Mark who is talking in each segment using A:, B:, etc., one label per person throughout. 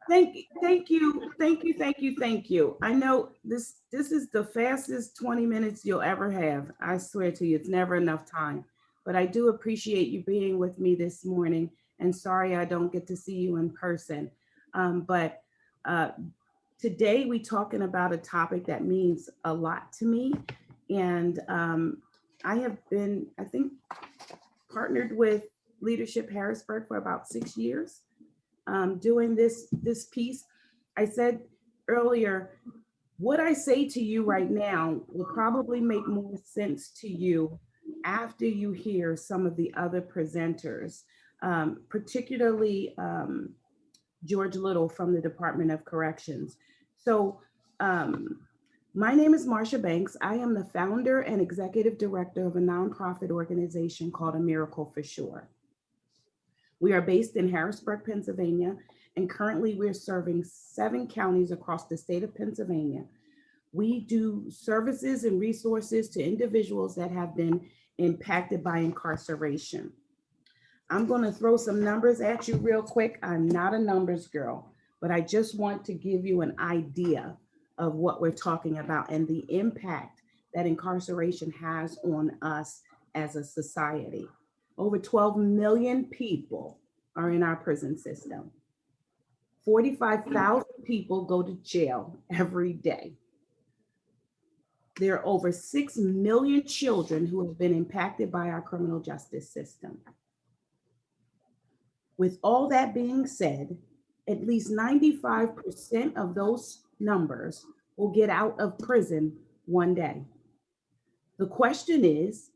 A: Thank you. I know this is the fastest 20 minutes you'll ever have. I swear to you, it's never enough time. But I do appreciate you being with me this morning. And sorry I don't get to see you in person. But uh, today we talking about a topic that means a lot to me. And I have been, I think, partnered with Leadership Harrisburg for about 6 years, doing this piece. I said earlier, what I say to you right now will probably make more sense to you after you hear some of the other presenters, particularly George Little from the Department of Corrections. So, um, my name is Marsha Banks. I am the founder and executive director of a nonprofit organization called A Miracle for Sure. We are based in Harrisburg, Pennsylvania, and currently we're serving 7 counties across the state of Pennsylvania. We do services and resources to individuals that have been impacted by incarceration. I'm going to throw some numbers at you real quick. I'm not a numbers girl, but I just want to give you an idea of what we're talking about and the impact that incarceration has on us as a society. Over 12 million people are in our prison system. 45,000 people go to jail every day. There are over 6 million children who have been impacted by our criminal justice system. With all that being said, at least 95% of those numbers will get out of prison one day. The question is,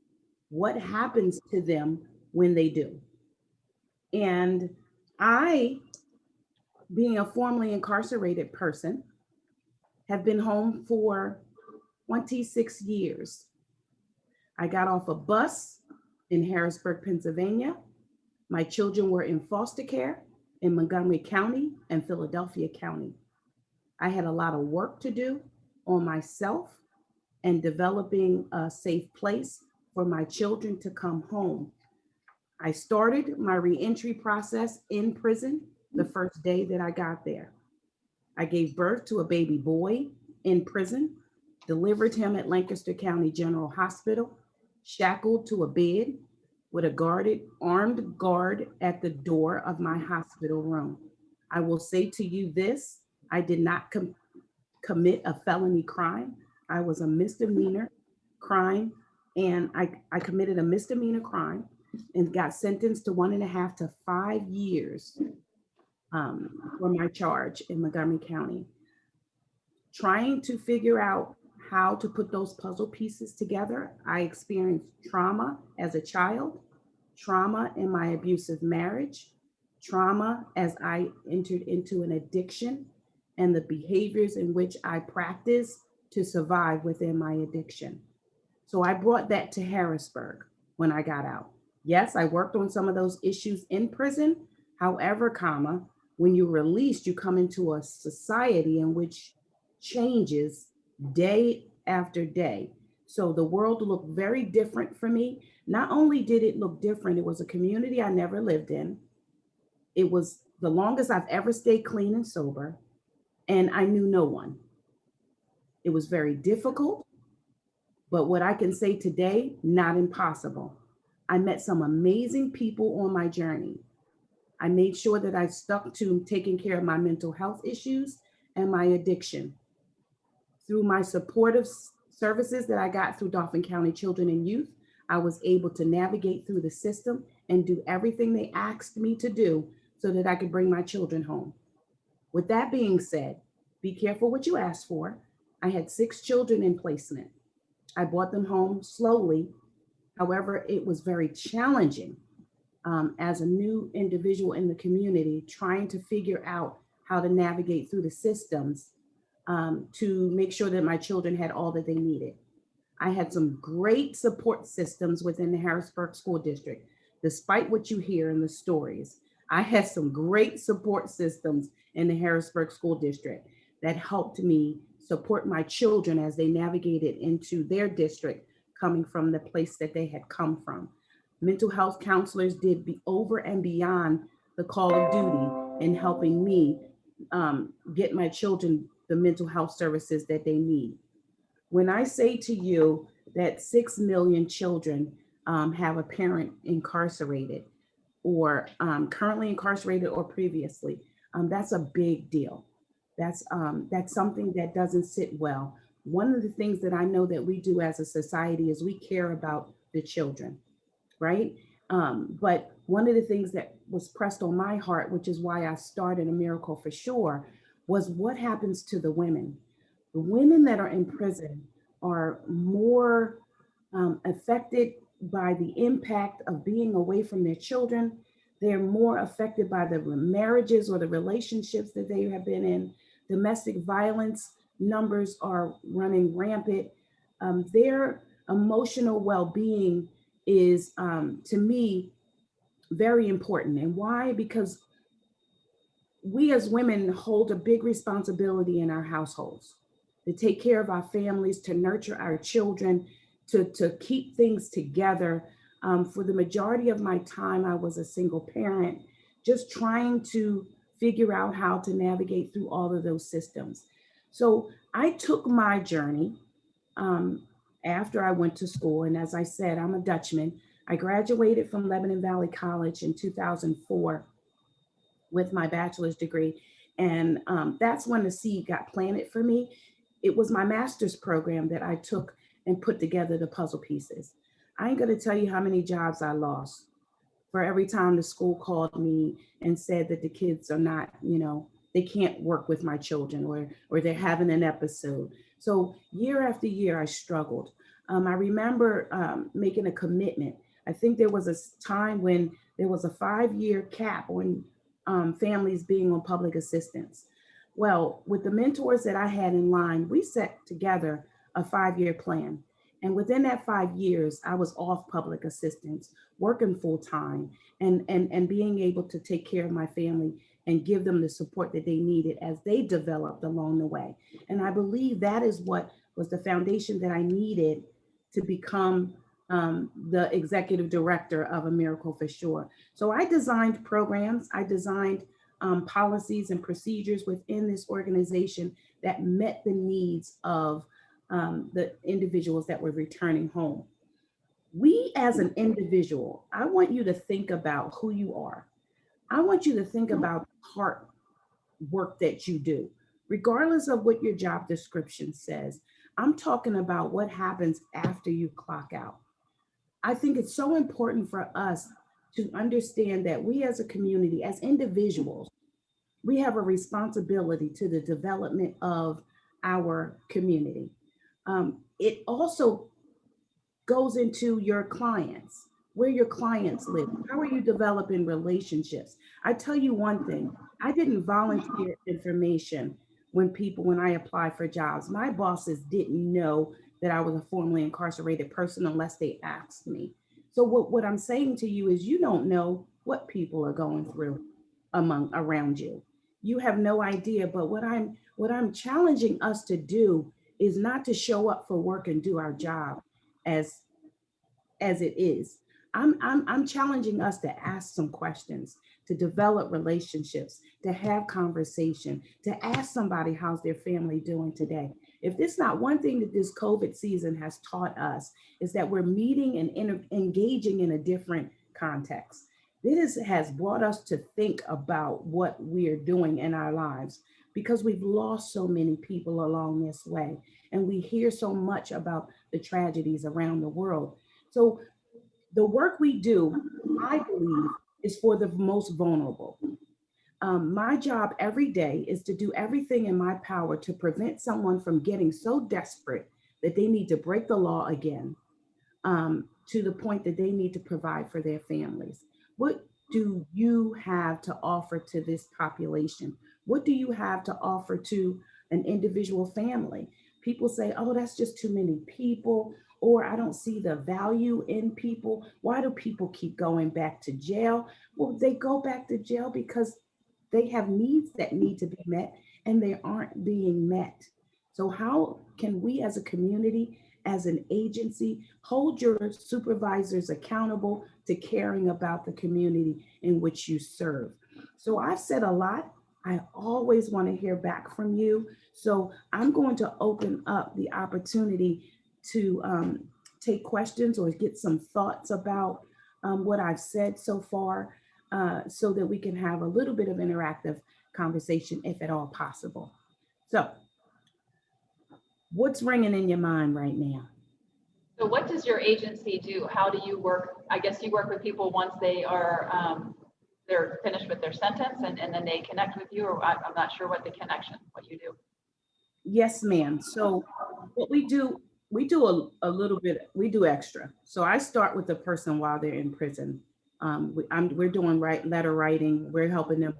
A: what happens to them when they do? And I, being a formerly incarcerated person, have been home for 26 years. I got off a bus in Harrisburg, Pennsylvania. My children were in foster care in Montgomery County and Philadelphia County. I had a lot of work to do on myself and developing a safe place for my children to come home. I started my reentry process in prison the first day that I got there. I gave birth to a baby boy in prison, delivered him at Lancaster County General Hospital, shackled to a bed with a armed guard at the door of my hospital room. I will say to you this, I did not commit a felony crime. I was a misdemeanor crime, and I committed a misdemeanor crime and got sentenced to 1.5 to 5 years for my charge in Montgomery County. Trying to figure out how to put those puzzle pieces together, I experienced trauma as a child, trauma in my abusive marriage, trauma as I entered into an addiction, and the behaviors in which I practiced to survive within my addiction. So I brought that to Harrisburg when I got out. Yes, I worked on some of those issues in prison. However, when you're released, you come into a society in which changes day after day. So the world looked very different for me. Not only did it look different, it was a community I never lived in. It was the longest I've ever stayed clean and sober, and I knew no one. It was very difficult, but what I can say today, not impossible. I met some amazing people on my journey. I made sure that I stuck to taking care of my mental health issues and my addiction. Through my supportive services that I got through Dauphin County Children and Youth, I was able to navigate through the system and do everything they asked me to do so that I could bring my children home. With that being said, be careful what you ask for. I had 6 children in placement. I brought them home slowly. However, it was very challenging as a new individual in the community, trying to figure out how to navigate through the systems to make sure that my children had all that they needed. I had some great support systems within the Harrisburg School District. Despite what you hear in the stories, I had some great support systems in the Harrisburg School District that helped me support my children as they navigated into their district, coming from the place that they had come from. Mental health counselors did be over and beyond the call of duty in helping me get my children the mental health services that they need. When I say to you that 6 million children have a parent incarcerated, or currently incarcerated or previously, that's a big deal. That's something that doesn't sit well. One of the things that I know that we do as a society is we care about the children, right? But one of the things that was pressed on my heart, which is why I started A Miracle for Sure, was what happens to the women. The women that are in prison are more affected by the impact of being away from their children. They're more affected by the marriages or the relationships that they have been in. Domestic violence numbers are running rampant. Their emotional well being is, to me, very important. And why? Because we as women hold a big responsibility in our households to take care of our families, to nurture our children, to keep things together. For the majority of my time, I was a single parent, just trying to figure out how to navigate through all of those systems. So I took my journey um, after I went to school. And as I said, I'm a Dutchman. I graduated from Lebanon Valley College in 2004 with my bachelor's degree. And that's when the seed got planted for me. It was my master's program that I took and put together the puzzle pieces. I ain't gonna tell you how many jobs I lost for every time the school called me and said that the kids are not, they can't work with my children, or they're having an episode. So year after year, I struggled. I remember making a commitment. I think there was a time when there was a 5-year cap on families being on public assistance. Well, with the mentors that I had in line, we set together a 5-year plan. And within that 5 years, I was off public assistance, working full time, and being able to take care of my family and give them the support that they needed as they developed along the way. And I believe that is what was the foundation that I needed to become the executive director of A Miracle for Sure. So I designed programs, I designed policies and procedures within this organization that met the needs of the individuals that were returning home. We, as an individual, I want you to think about who you are. I want you to think about hard work that you do, regardless of what your job description says. I'm talking about what happens after you clock out. I think it's so important for us to understand that we as a community, as individuals, we have a responsibility to the development of our community. It also goes into your clients, where your clients live. How are you developing relationships? I tell you one thing, I didn't volunteer information when I applied for jobs. My bosses didn't know that I was a formerly incarcerated person unless they asked me. So what I'm saying to you is you don't know what people are going through around you. You have no idea. But what I'm challenging us to do is not to show up for work and do our job as as it is. I'm challenging us to ask some questions, to develop relationships, to have conversation, to ask somebody how's their family doing today. If there's not one thing that this COVID season has taught us, is that we're meeting and engaging in a different context. This has brought us to think about what we're doing in our lives, because we've lost so many people along this way. And we hear so much about the tragedies around the world. So the work we do, I believe, is for the most vulnerable. My job every day is to do everything in my power to prevent someone from getting so desperate that they need to break the law again, to the point that they need to provide for their families. What do you have to offer to this population? What do you have to offer to an individual family? People say, oh, that's just too many people, or I don't see the value in people. Why do people keep going back to jail? Well, they go back to jail because they have needs that need to be met and they aren't being met. So, how can we as a community, as an agency, hold your supervisors accountable to caring about the community in which you serve? So, I've said a lot. I always want to hear back from you. So I'm going to open up the opportunity to take questions or get some thoughts about what I've said so far, so that we can have a little bit of interactive conversation, if at all possible. So, what's ringing in your mind right now?
B: So what does your agency do? How do you work? I guess you work with people once they are they're finished with their sentence, and then they connect with you, or I'm not sure what the connection, what you do.
A: Yes, ma'am. So what we do a little bit, we do extra. So I start with the person while they're in prison. We're doing letter writing. We're helping them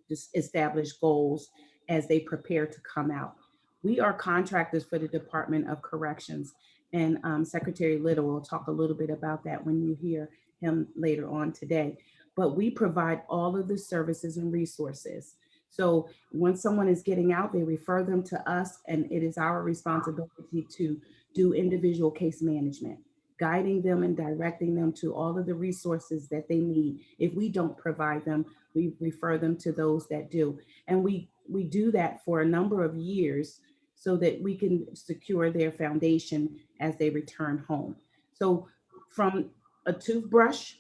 A: just establish goals as they prepare to come out. We are contractors for the Department of Corrections, and Secretary Little will talk a little bit about that when you hear him later on today. But we provide all of the services and resources. So once someone is getting out, they refer them to us, and it is our responsibility to do individual case management, guiding them and directing them to all of the resources that they need. If we don't provide them, we refer them to those that do. And we do that for a number of years so that we can secure their foundation as they return home. So from a toothbrush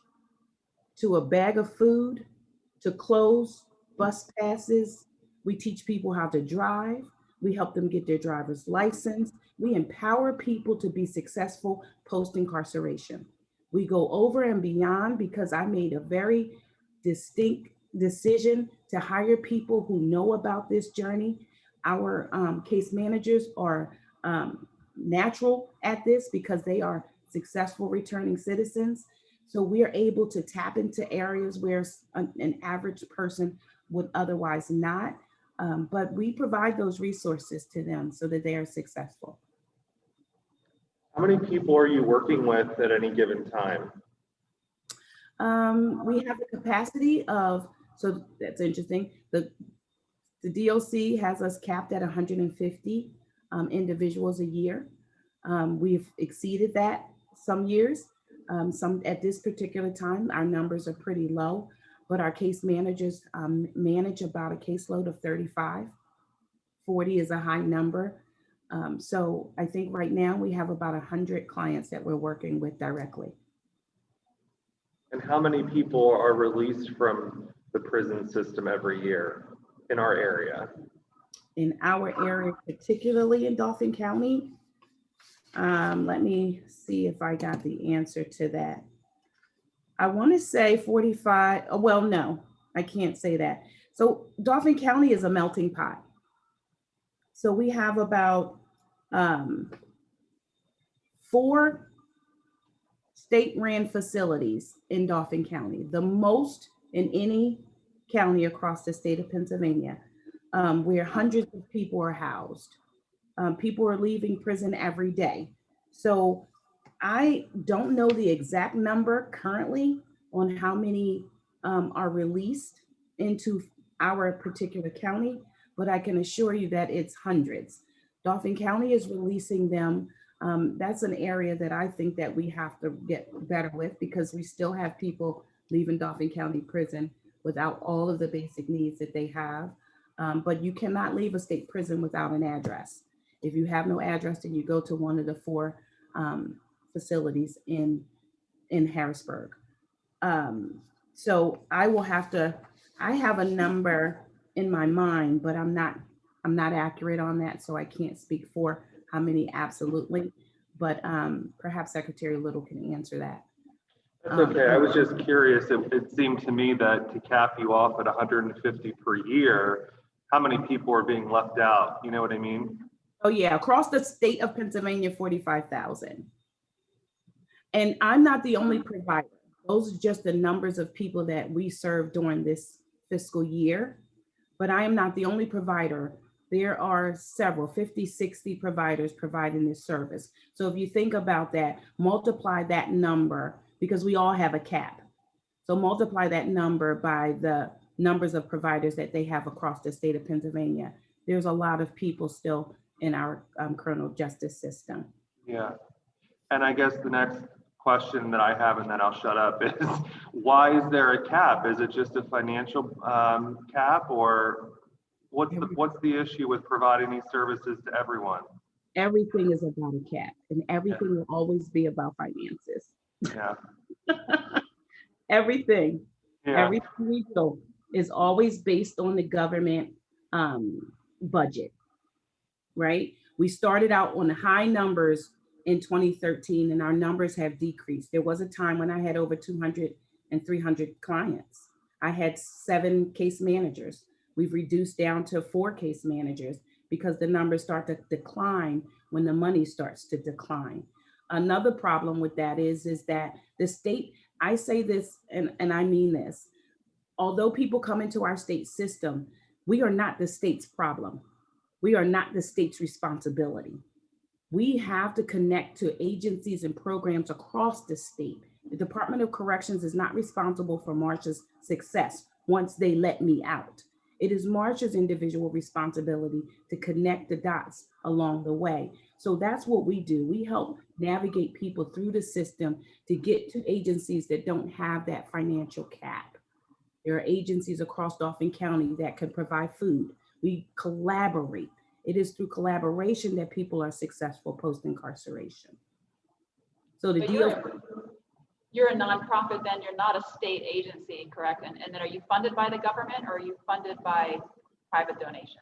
A: to a bag of food, to clothes, bus passes. We teach people how to drive. We help them get their driver's license. We empower people to be successful post incarceration. We go over and beyond because I made a very distinct decision to hire people who know about this journey. Our case managers are natural at this because they are successful returning citizens. So we are able to tap into areas where an average person would otherwise not. But we provide those resources to them so that they are successful.
C: How many people are you working with at any given time?
A: We have the capacity of, so that's interesting. The DOC has us capped at 150 individuals a year. We've exceeded that some years. Some at this particular time, our numbers are pretty low, but our case managers manage about a caseload of 35. 40 is a high number. So I think right now we have about 100 clients that we're working with directly.
C: And how many people are released from the prison system every year in our area?
A: In our area, particularly in Dauphin County, let me see if I got the answer to that. I want to say 45. Well, no, I can't say that. So Dauphin County is a melting pot. So we have about 4 state-ran facilities in Dauphin County, the most in any county across the state of Pennsylvania, where hundreds of people are housed. People are leaving prison every day. So I don't know the exact number currently on how many are released into our particular county, but I can assure you that it's hundreds. Dauphin County is releasing them. That's an area that I think that we have to get better with because we still have people leaving Dauphin County Prison without all of the basic needs that they have. But you cannot leave a state prison without an address. If you have no address, then you go to one of the 4 facilities in Harrisburg. So I will have to, I have a number in my mind, but I'm not accurate on that. So I can't speak for how many absolutely, but perhaps Secretary Little can answer that.
C: That's okay. I was just curious. It seemed to me that to cap you off at 150 per year, how many people are being left out? You know what I mean?
A: Oh yeah, across the state of Pennsylvania, 45,000. And I'm not the only provider. Those are just the numbers of people that we serve during this fiscal year. But I am not the only provider. There are several, 50, 60 providers providing this service. So if you think about that, multiply that number because we all have a cap. So multiply that number by the numbers of providers that they have across the state of Pennsylvania. There's a lot of people still in our criminal justice system.
C: Yeah. And I guess the next question that I have, and then I'll shut up, is why is there a cap? Is it just a financial cap, or what's the issue with providing these services to everyone?
A: Everything is about a cap, and everything will always be about finances.
C: Yeah,
A: Everything,
C: yeah,
A: everything we do is always based on the government budget, right? We started out on high numbers in 2013, and our numbers have decreased. There was a time when I had over 200 and 300 clients. I had 7 case managers. We've reduced down to 4 case managers because the numbers start to decline when the money starts to decline. Another problem with that is that the state, I say this and I mean this, although people come into our state system, we are not the state's problem. We are not the state's responsibility. We have to connect to agencies and programs across the state. The Department of Corrections is not responsible for Marsha's success once they let me out. It is Marsha's individual responsibility to connect the dots along the way. So that's what we do. We help navigate people through the system to get to agencies that don't have that financial cap. There are agencies across Dauphin County that can provide food. We collaborate. It is through collaboration that people are successful post-incarceration. So the
B: But
A: deal.
B: you're a nonprofit, then you're not a state agency, correct? And then are you funded by the government or are you funded by private donations?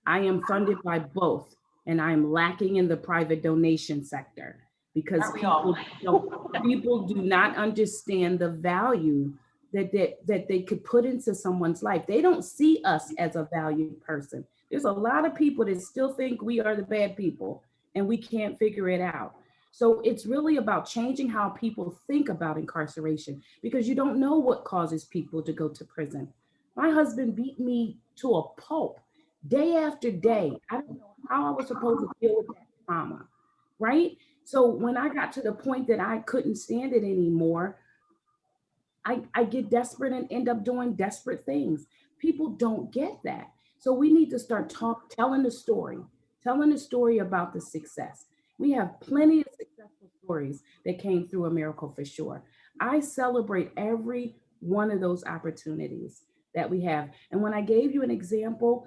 A: I am funded by both, and I am lacking in the private donation sector because
B: Aren't we all?
A: people do not understand the value that they could put into someone's life. They don't see us as a valued person. There's a lot of people that still think we are the bad people and we can't figure it out. So it's really about changing how people think about incarceration because you don't know what causes people to go to prison. My husband beat me to a pulp day after day. I don't know how I was supposed to deal with that trauma, right? So when I got to the point that I couldn't stand it anymore, I get desperate and end up doing desperate things. People don't get that. So we need to start telling the story about the success. We have plenty of successful stories that came through A Miracle for Sure. I celebrate every one of those opportunities that we have. And when I gave you an example,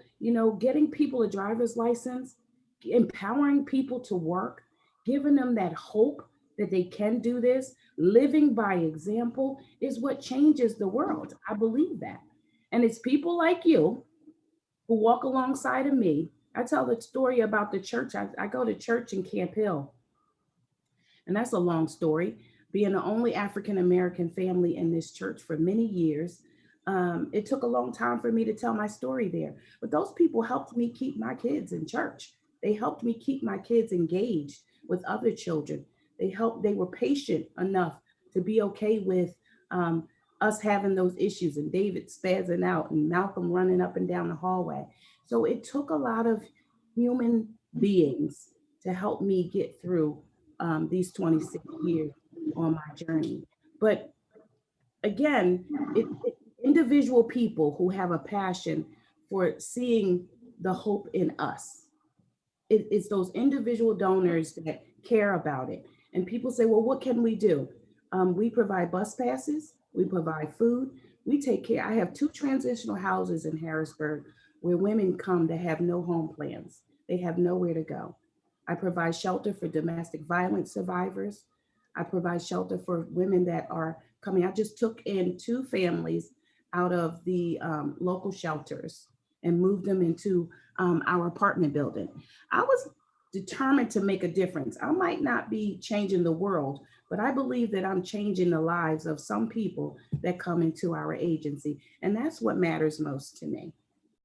A: getting people a driver's license, empowering people to work, giving them that hope that they can do this, living by example is what changes the world. I believe that. And it's people like you who walk alongside of me. I tell the story about the church. I go to church in Camp Hill, and that's a long story. Being the only African American family in this church for many years, it took a long time for me to tell my story there. But those people helped me keep my kids in church. They helped me keep my kids engaged with other children. They were patient enough to be okay with us having those issues and David spazzing out and Malcolm running up and down the hallway. So it took a lot of human beings to help me get through these 26 years on my journey. But again, it's individual people who have a passion for seeing the hope in us. It's those individual donors that care about it. And people say, well, what can we do? We provide bus passes, we provide food, we take care. I have 2 transitional houses in Harrisburg where women come that have no home plans. They have nowhere to go. I provide shelter for domestic violence survivors. I provide shelter for women that are coming. I just took in 2 families out of the local shelters and moved them into our apartment building. I was determined to make a difference. I might not be changing the world, but I believe that I'm changing the lives of some people that come into our agency. And that's what matters most to me.